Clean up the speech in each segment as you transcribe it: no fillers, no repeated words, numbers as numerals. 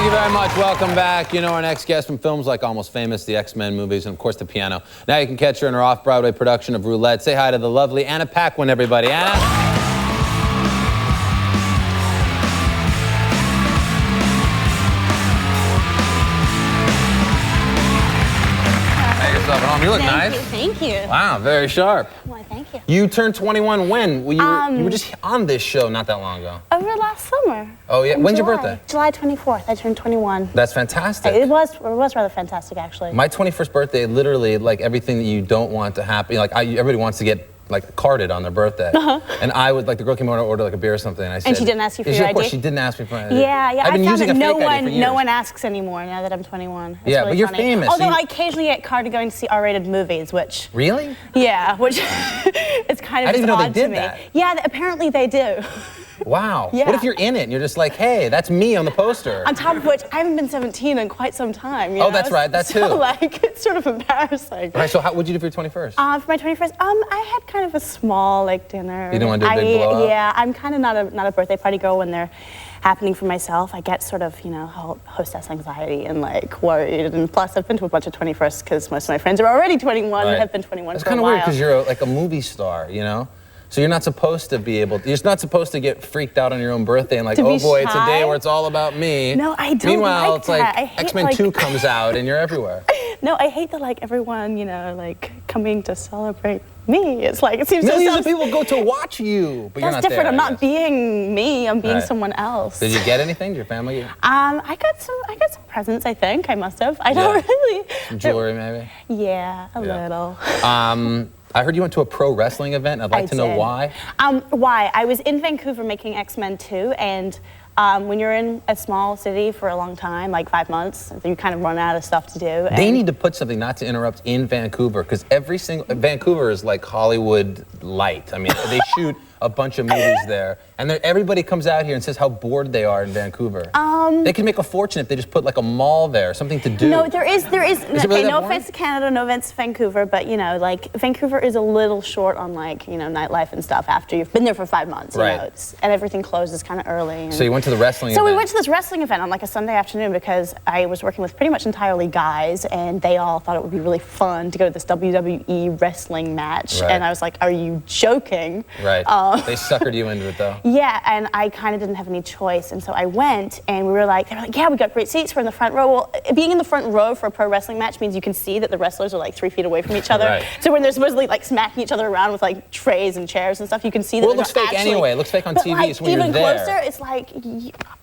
you very much. Welcome back. You know our next guest from films like Almost Famous, the X-Men movies, and of course the piano. Now you can catch her in her off-Broadway production of Roulette. Say hi to the lovely Anna Paquin, everybody. Anna? You look nice. Thank you. Wow, very sharp. Why, thank you. You turned 21 when? Well, you were just on this show not that long ago. Over last summer. Oh, yeah? When's your birthday? July 24th. I turned 21. That's fantastic. It was rather fantastic, actually. My 21st birthday, literally, like everything that you don't want to happen, like everybody wants to get like carded on their birthday. And I would, like, the girl came over to order like a beer or something, and I said... And she didn't ask you for your ID? Of course, she didn't ask me for my ID. Yeah, yeah. I've been using a fake ID for years. No one asks anymore now that I'm 21. It's yeah, really but you're funny. famous. Although I occasionally get carded going to see R-rated movies, which... Really? Yeah, which it's kind of I didn't even know they odd did to me. that. Yeah, apparently they do. Wow. Yeah. What if you're in it and you're just like, hey, that's me on the poster? On top of which, I haven't been 17 in quite some time. You know? That's right, that too. So, like, it's sort of embarrassing. Right, so what'd you do for your 21st? For my 21st, I had kind of a small, like, dinner. You didn't want to do a big blow-up? Yeah, I'm kind of not a birthday party girl when they're happening for myself. I get sort of, you know, hostess anxiety and, like, worried. And plus, I've been to a bunch of 21sts because most of my friends are already 21 and have been 21 That's for a while. kind of weird because you're like a movie star, you know? So you're not supposed to be able to, you're not supposed to get freaked out on your own birthday and like, oh boy, it's a day where it's all about me. No, I don't. Meanwhile, like it's like that. X-Men 2 comes out and you're everywhere. No, I hate that, like, everyone, you know, like, coming to celebrate me. It's like, it seems millions of people go to watch you, but you're not different. there, I'm not being me. I'm being right. someone else. Did you get anything? Did your family get? I got some presents. I think I must have. I don't really. Some jewelry, maybe. Yeah, a little. I heard you went to a pro wrestling event. I'd like to know why. Why? I was in Vancouver making X-Men 2, and when you're in a small city for a long time, like 5 months, you kind of run out of stuff to do. They need to put something, not to interrupt, in Vancouver, because Vancouver is like Hollywood light. I mean, they shoot a bunch of movies there, and everybody comes out here and says how bored they are in Vancouver. They could make a fortune if they just put like a mall there, something to do. No, there is. Okay, no boring? offense to Canada, no offense to Vancouver, but you know, like Vancouver is a little short on, like, you know, nightlife and stuff after you've been there for 5 months. You know, and everything closes kind of early. And so you went to the wrestling event? So we went to this wrestling event on like a Sunday afternoon because I was working with pretty much entirely guys, and they all thought it would be really fun to go to this WWE wrestling match. And I was like, are you joking? Right. They suckered you into it though. Yeah, and I kind of didn't have any choice, and so I went, and they were like, yeah, we got great seats, we're in the front row. Well, being in the front row for a pro wrestling match means you can see that the wrestlers are like 3 feet away from each other. So when they're supposedly like smacking each other around with like trays and chairs and stuff, you can see that. Well, it looks fake anyway. It looks fake on TV. Like, so when even you're there, closer, it's like,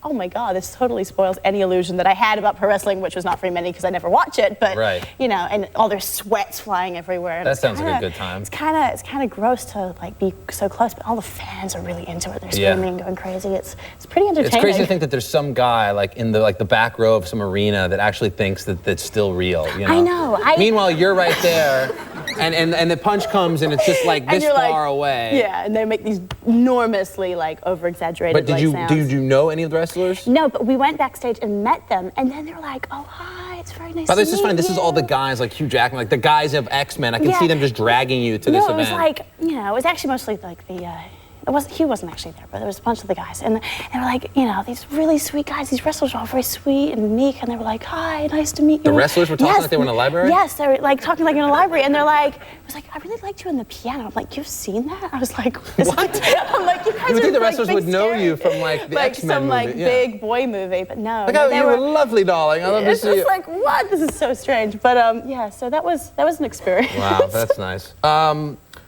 oh my God, this totally spoils any illusion that I had about pro wrestling, which was not very many because I never watch it. But you know, and all their sweats flying everywhere. That sounds like a good time. It's kind of gross to like be so close, but all the fans are really into it. They're screaming and going crazy. It's pretty entertaining. It's crazy to think that there's some guy like in the back row of some arena that actually thinks that that's still real. You know? I know. Meanwhile, you're right there, and the punch comes and it's just like this far away. Yeah, and they make these enormously like over-exaggerated. But did you know any of the wrestlers? No, but we went backstage and met them, and then they were like, "Oh, hi, it's very nice." But this is fine. This is all the guys like Hugh Jackman, like the guys of X-Men. I can see them just dragging you to this event. No, it was like, you know, it was actually mostly like the. He wasn't actually there, but there was a bunch of the guys, and they were like, you know, these really sweet guys. These wrestlers were all very sweet and meek, and they were like, "Hi, nice to meet you." The wrestlers were talking like they were in a library? Yes, they were like talking like in a library, and they're like, I was like, "I really liked you in the piano." I'm like, "You've seen that?" I was like, "What?" I'm like, "You guys you would are think the like, wrestlers would know you from like the X-Men some movie. like big boy movie, but no. Like, oh, you were lovely, darling. I love to see you. It's like, what? This is so strange. But yeah, so that was an experience. Wow, that's nice.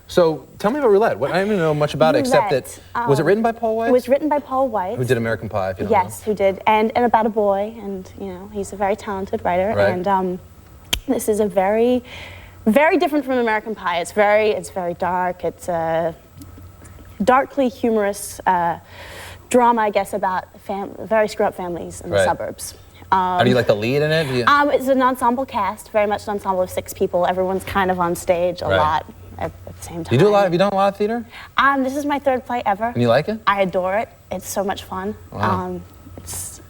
So tell me about Roulette. I don't even know much about it except that, was it written by Paul White? It was written by Paul White. Who did American Pie, if you don't know. Yes, who did, and about a boy, and you know, he's a very talented writer, and this is a very, very different from American Pie. It's very dark. It's a darkly humorous drama, I guess, about very screw-up families in the suburbs. Are you like the lead in it? It's an ensemble cast, very much an ensemble of 6 people. Everyone's kind of on stage a lot. At the same time. Have you done a lot of theater? This is my 3rd play ever. And you like it? I adore it. It's so much fun. Wow.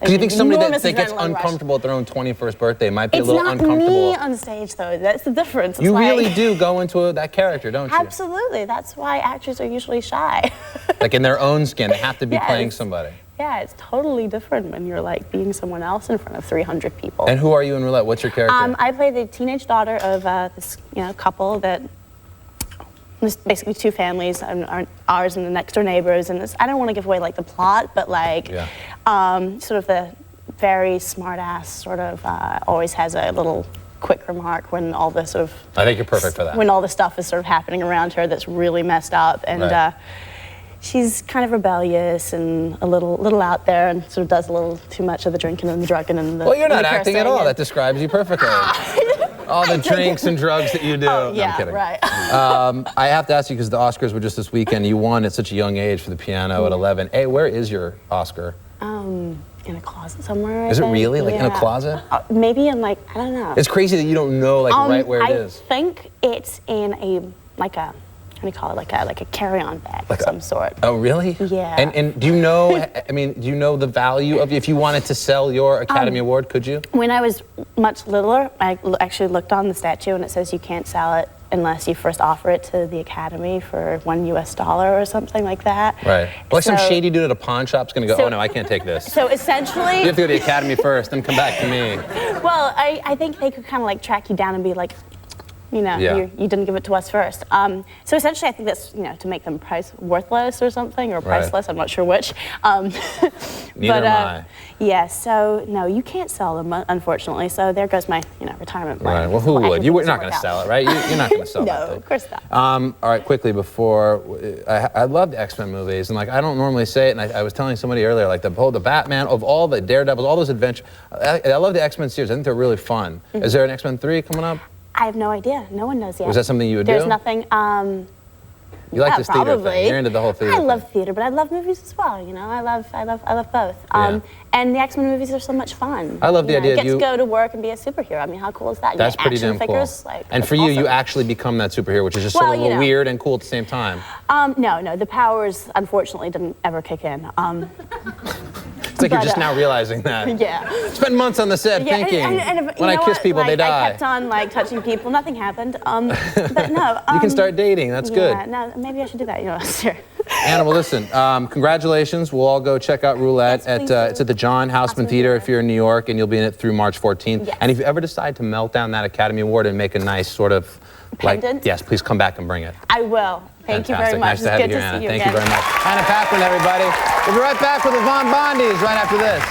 Do you think somebody that gets uncomfortable at their own 21st birthday might be a little uncomfortable? It's not me on stage, though. That's the difference. You really do go into that character, don't you? Absolutely. That's why actors are usually shy. Like in their own skin, they have to be playing somebody. Yeah, it's totally different when you're like being someone else in front of 300 people. And who are you in Roulette? What's your character? I play the teenage daughter of this couple that. There's basically two families, ours and the next door neighbors, and I don't want to give away like the plot, but like sort of the very smart ass sort of always has a little quick remark when all the sort of I think you're perfect for that. When all the stuff is sort of happening around her that's really messed up, and she's kind of rebellious and a little out there, and sort of does a little too much of the drinking and the drugging and the. Well, you're not acting at all. That describes you perfectly. All the drinks and drugs that you do. Oh, yeah, no, I'm kidding. right. I have to ask you because the Oscars were just this weekend. You won at such a young age for the piano at 11. Hey, where is your Oscar? In a closet somewhere. Is it really? Like in a closet? Maybe in like, I don't know. It's crazy that you don't know like right where it is. I think it's in a how do you call it? Like a carry-on bag of some sort. Oh, really? Yeah. And do you know? I mean, do you know the value of if you wanted to sell your Academy Award? Could you? When I was much littler, I actually looked on the statue, and it says you can't sell it unless you first offer it to the Academy for $1 US or something like that. Right. Like some shady dude at a pawn shop's gonna go, oh no, I can't take this. So essentially, you have to go to the Academy first, then come back to me. Well, I think they could kind of like track you down and be like, you didn't give it to us first. So essentially, I think that's to make them worthless or something, or priceless. I'm not sure which. Neither am I. Yeah. So no, you can't sell them, unfortunately. So there goes my retirement plan. Right. Well, who would? You're not going to sell it, right? You're not going to sell no, that thing. of course not. All right, quickly before I love the X-Men movies, and like I don't normally say it, and I was telling somebody earlier, like the Batman, of all the Daredevils, all those adventures. I love the X-Men series. I think they're really fun. Mm-hmm. Is there an X-Men 3 coming up? I have no idea. No one knows yet. Was that something you would do? There's nothing. You like this theater thing. You're into the whole theater I thing. love theater, but I love movies as well. I love both. And the X-Men movies are so much fun. I love the idea you get to go to work and be a superhero. I mean, how cool is that? That's pretty damn cool. And for you, you actually become that superhero, which is just sort of weird and cool at the same time. No, the powers unfortunately didn't ever kick in. It's like you're just now realizing that. Yeah. Spent months on the set thinking, when I kiss people, they die. I kept on touching people, nothing happened. But no. You can start dating, that's good. No, maybe I should do that, sure. Anna, well listen, congratulations. We'll all go check out Roulette. Yes, it's at the John Houseman Theater if you're in New York, and you'll be in it through March 14th. Yes. And if you ever decide to melt down that Academy Award and make a nice sort of, yes, please come back and bring it. I will. Thank you very much. Nice to have you here, Anna. Thank you very much. Anna Paquin, everybody. We'll be right back with the Von Bondies right after this.